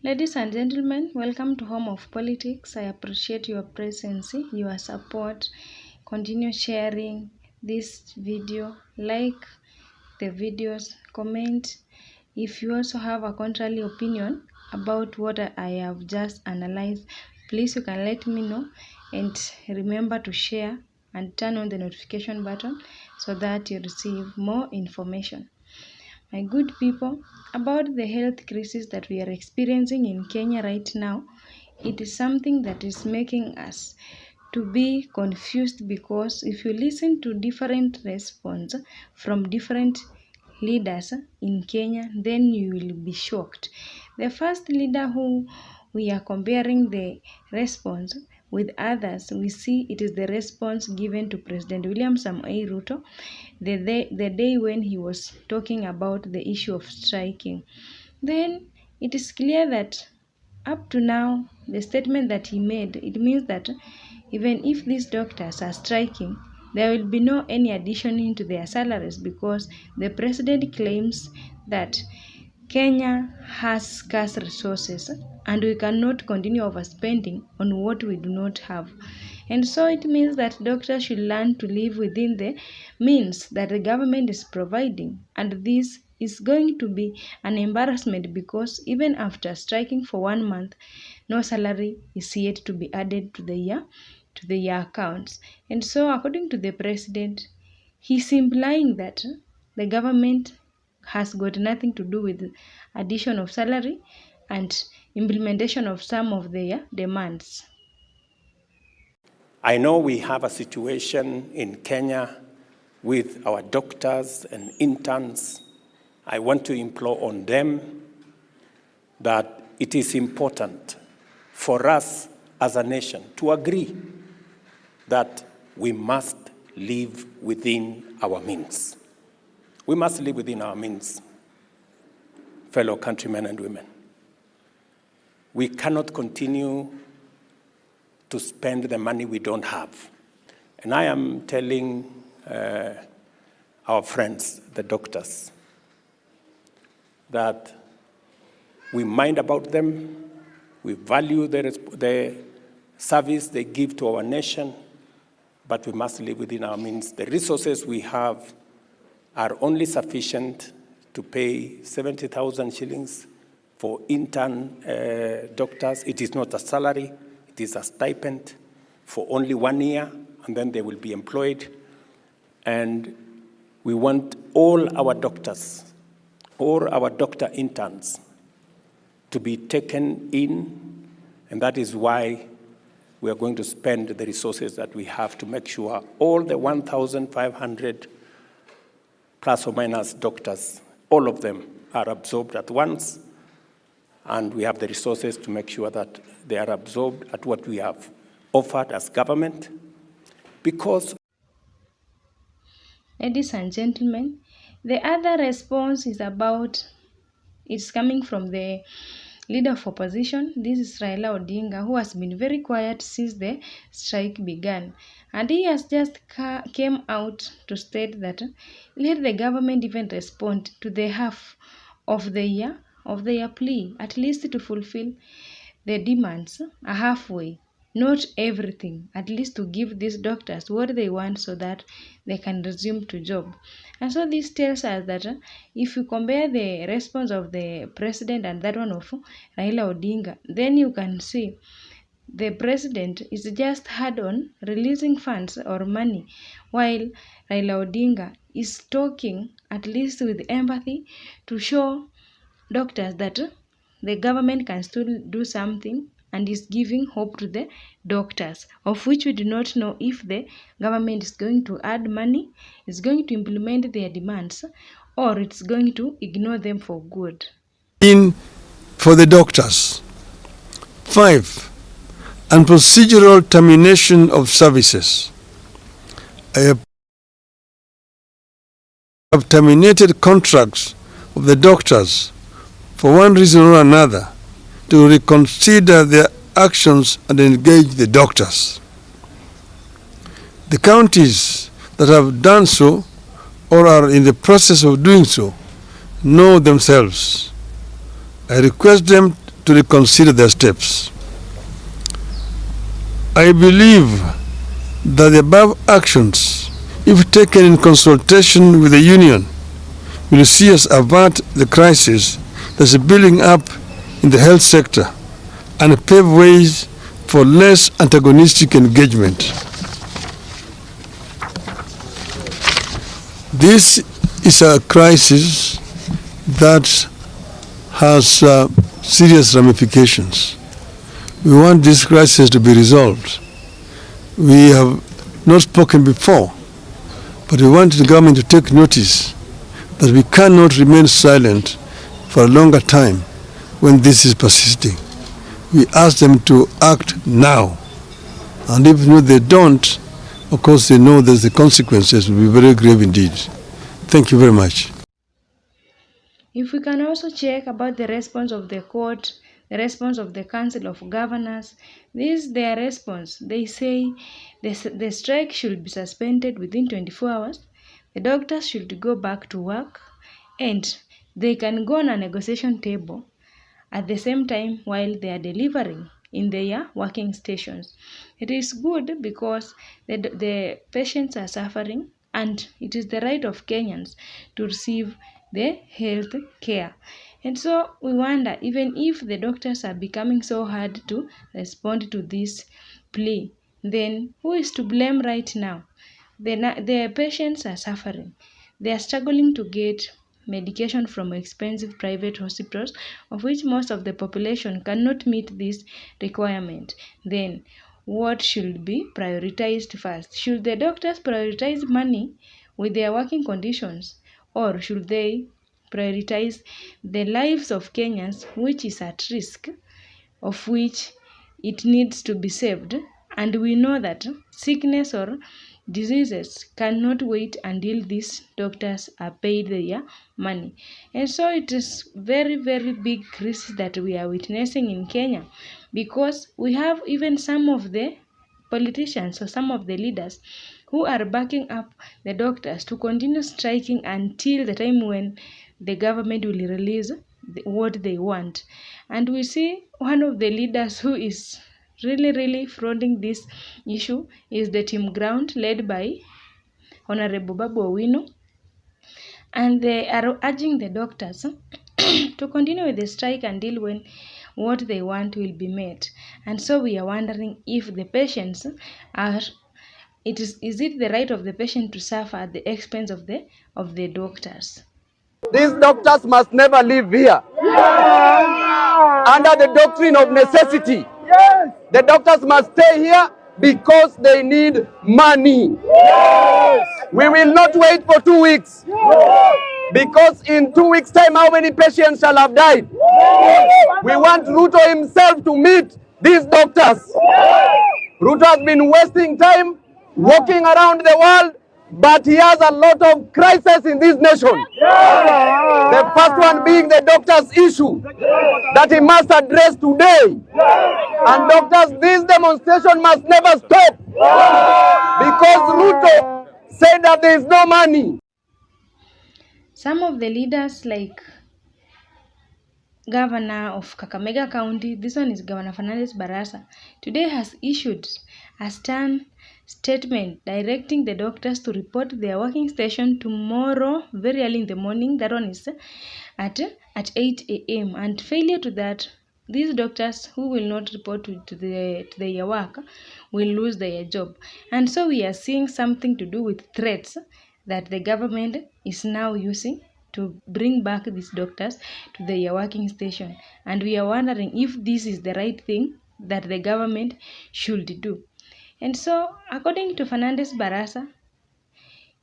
Ladies and gentlemen, welcome to Home of Politics. I appreciate your presence, your support. Continue sharing this video, like the videos, comment. If you also have a contrary opinion about what I have just analyzed, please you can let me know, and remember to share and turn on the notification button so that you receive more information. My good people, about the health crisis that we are experiencing in Kenya right now, it is something that is making us to be confused, because if you listen to different response from different leaders in Kenya, then you will be shocked. The first leader who we are comparing the response with others, we see it is the response given to President William Samoei Ruto the day when he was talking about the issue of striking. Then it is clear that up to now, the statement that he made, it means that even if these doctors are striking, there will be no any addition into their salaries, because the president claims that Kenya has scarce resources and we cannot continue overspending on what we do not have. And so it means that doctors should learn to live within the means that the government is providing. And this is going to be an embarrassment, because even after striking for 1 month, no salary is yet to be added to the year accounts. And so according to the president, he's implying that the government has got nothing to do with addition of salary and implementation of some of their demands. I know we have a situation in Kenya with our doctors and interns. I want to implore on them that it is important for us as a nation to agree that we must live within our means. We must live within our means, fellow countrymen and women. We cannot continue to spend the money we don't have. And I am telling our friends, the doctors, that we mind about them, we value the service they give to our nation, but we must live within our means. The resources we have are only sufficient to pay 70,000 shillings for intern doctors. It is not a salary, it is a stipend for only 1 year, and then they will be employed. And we want all our doctors, all our doctor interns to be taken in, and that is why we are going to spend the resources that we have to make sure all the 1,500 plus or minus doctors, all of them are absorbed at once, and we have the resources to make sure that they are absorbed at what we have offered as government. Because, ladies and gentlemen, the other response is it's coming from the leader of opposition. This is Raila Odinga, who has been very quiet since the strike began. And he has just came out to state that let the government even respond to the half of the year plea, at least to fulfill the demands halfway, not everything, at least to give these doctors what they want so that they can resume to job. And so this tells us that if you compare the response of the president and that one of Raila Odinga, then you can see the president is just hard on releasing funds or money, while Raila Odinga is talking at least with empathy to show doctors that the government can still do something, and is giving hope to the doctors, of which we do not know if the government is going to add money, is going to implement their demands, or it's going to ignore them for good. For the doctors. 5. And procedural termination of services. I have terminated contracts of the doctors for one reason or another to reconsider their actions and engage the doctors. The counties that have done so or are in the process of doing so know themselves. I request them to reconsider their steps. I believe that the above actions, if taken in consultation with the union, will see us avert the crisis that's building up in the health sector and pave ways for less antagonistic engagement. This is a crisis that has serious ramifications. We want this crisis to be resolved. We have not spoken before, but we want the government to take notice that we cannot remain silent for a longer time when this is persisting. We ask them to act now. And if they don't, of course they know that the consequences will be very grave indeed. Thank you very much. If we can also check about the response of the court, the response of the Council of Governors, this is their response. They say the strike should be suspended within 24 hours, the doctors should go back to work, and they can go on a negotiation table at the same time while they are delivering in their working stations. It is good because the patients are suffering, and it is the right of Kenyans to receive the health care. And so we wonder, even if the doctors are becoming so hard to respond to this plea, then who is to blame right now? The patients are suffering. They are struggling to get medication from expensive private hospitals, of which most of the population cannot meet this requirement. Then what should be prioritized first? Should the doctors prioritize money with their working conditions, or should they prioritize the lives of Kenyans, which is at risk, of which it needs to be saved? And we know that sickness or diseases cannot wait until these doctors are paid their money. And so it is very, very big crisis that we are witnessing in Kenya, because we have even some of the politicians or some of the leaders who are backing up the doctors to continue striking until the time when the government will release what they want. And we see one of the leaders who is really fronting this issue is the Team Ground, led by Honorable Babu Owino, and they are urging the doctors to continue with the strike until when what they want will be met. And so we are wondering if the patients are, is it the right of the patient to suffer at the expense of the doctors? These doctors must never leave here. Under the doctrine of necessity. The doctors must stay here because they need money. We will not wait for 2 weeks. Because in 2 weeks' time, how many patients shall have died? We want Ruto himself to meet these doctors. Ruto has been wasting time walking around the world, but he has a lot of crises in this nation. The first one being the doctors' issue that he must address today. And doctors, this demonstration must never stop because Ruto said that there is no money. Some of the leaders, like Governor of Kakamega County, this one is Governor Fernandes Barasa, today has issued a stern statement directing the doctors to report their working station tomorrow very early in the morning. That one is at 8 a.m. and failure to that, these doctors who will not report to their work will lose their job. And so we are seeing something to do with threats that the government is now using to bring back these doctors to their working station. And we are wondering if this is the right thing that the government should do. And so, according to Fernandes Barasa,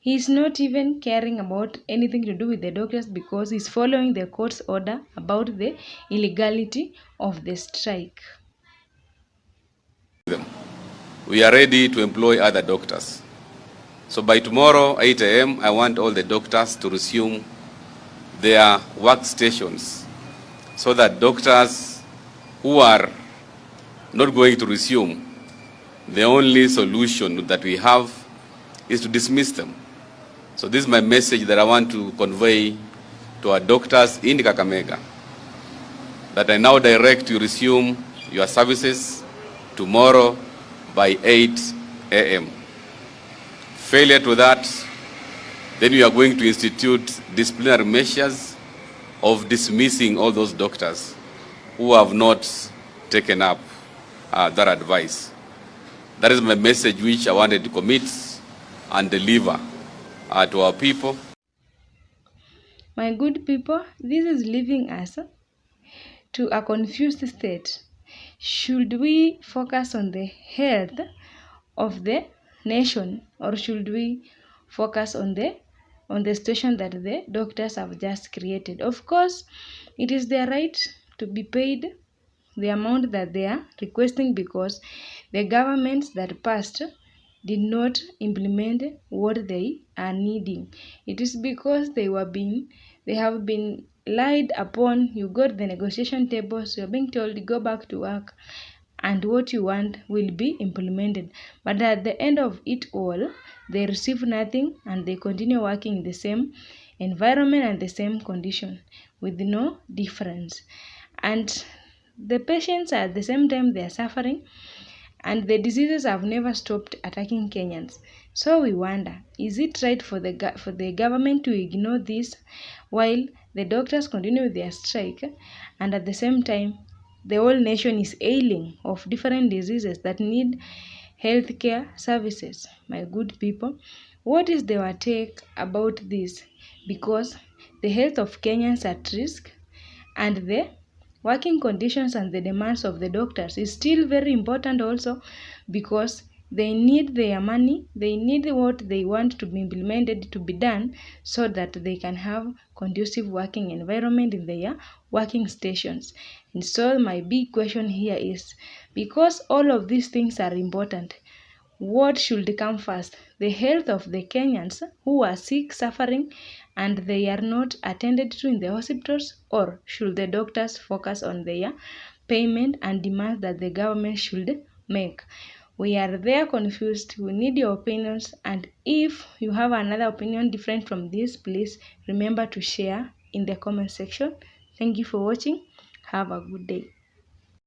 he is not even caring about anything to do with the doctors because he's following the court's order about the illegality of the strike. We are ready to employ other doctors. So by tomorrow, 8 a.m., I want all the doctors to resume their workstations so that doctors who are not going to resume, the only solution that we have is to dismiss them. So this is my message that I want to convey to our doctors in Kakamega, that I now direct you resume your services tomorrow by 8 a.m. Failure to that, then we are going to institute disciplinary measures of dismissing all those doctors who have not taken up that advice. That is my message which I wanted to commit and deliver to our people. My good people, this is leaving us to a confused state. Should we focus on the health of the nation, or should we focus on the situation that the doctors have just created? Of course, it is their right to be paid the amount that they are requesting, because the governments that passed did not implement what they are needing. It is because they have been lied upon. You go to the negotiation tables, you're being told go back to work, and what you want will be implemented. But at the end of it all, they receive nothing, and they continue working in the same environment and the same condition with no difference. And the patients at the same time, they are suffering, and the diseases have never stopped attacking Kenyans. So we wonder, is it right for the government to ignore this while the doctors continue with their strike, and at the same time the whole nation is ailing of different diseases that need healthcare services? My good people, what is your take about this? Because the health of Kenyans at risk, and the working conditions and the demands of the doctors is still very important also, because they need their money, they need what they want to be implemented to be done, so that they can have conducive working environment in their working stations. And so my big question here is, because all of these things are important, what should come first? The health of the Kenyans who are sick, suffering, and they are not attended to in the hospitals, or should the doctors focus on their payment and demands that the government should make? We are there confused. We need your opinions, and if you have another opinion different from this, please remember to share in the comment section. Thank you for watching. Have a good day.